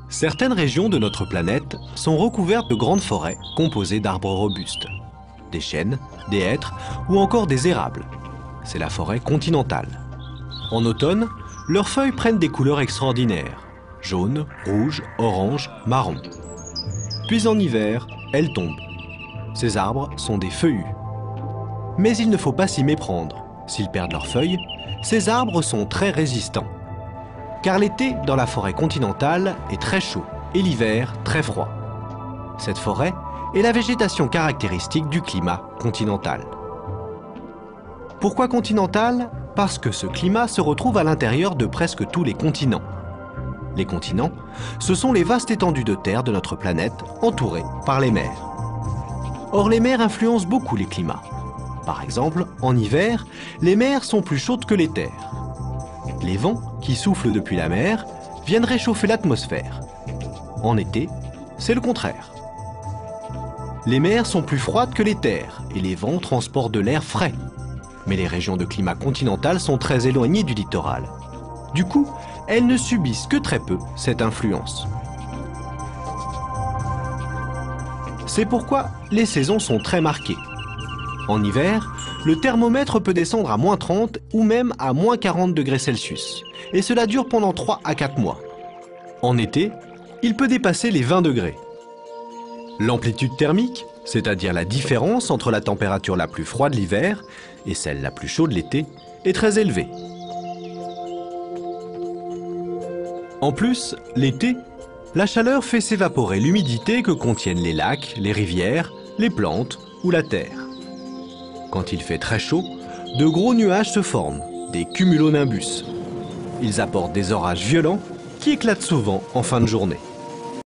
Certaines régions de notre planète sont recouvertes de grandes forêts composées d'arbres robustes, des chênes, des hêtres ou encore des érables. C'est la forêt continentale. En automne, leurs feuilles prennent des couleurs extraordinaires, jaune, rouge, orange, marron. Puis en hiver, elles tombent. Ces arbres sont des feuillus. Mais il ne faut pas s'y méprendre. S'ils perdent leurs feuilles, ces arbres sont très résistants. Car l'été, dans la forêt continentale, est très chaud et l'hiver, très froid. Cette forêt est la végétation caractéristique du climat continental. Pourquoi continental? Parce que ce climat se retrouve à l'intérieur de presque tous les continents. Les continents, ce sont les vastes étendues de terre de notre planète entourées par les mers. Or, les mers influencent beaucoup les climats. Par exemple, en hiver, les mers sont plus chaudes que les terres. Les vents qui soufflent depuis la mer viennent réchauffer l'atmosphère. En été, c'est le contraire. Les mers sont plus froides que les terres et les vents transportent de l'air frais. Mais les régions de climat continental sont très éloignées du littoral. Du coup, elles ne subissent que très peu cette influence. C'est pourquoi les saisons sont très marquées. En hiver, le thermomètre peut descendre à -30 ou même à -40 degrés Celsius. Et cela dure pendant 3 à 4 mois. En été, il peut dépasser les 20 degrés. L'amplitude thermique, c'est-à-dire la différence entre la température la plus froide l'hiver et celle la plus chaude l'été, est très élevée. En plus, l'été, la chaleur fait s'évaporer l'humidité que contiennent les lacs, les rivières, les plantes ou la terre. Quand il fait très chaud, de gros nuages se forment, des cumulonimbus. Ils apportent des orages violents qui éclatent souvent en fin de journée.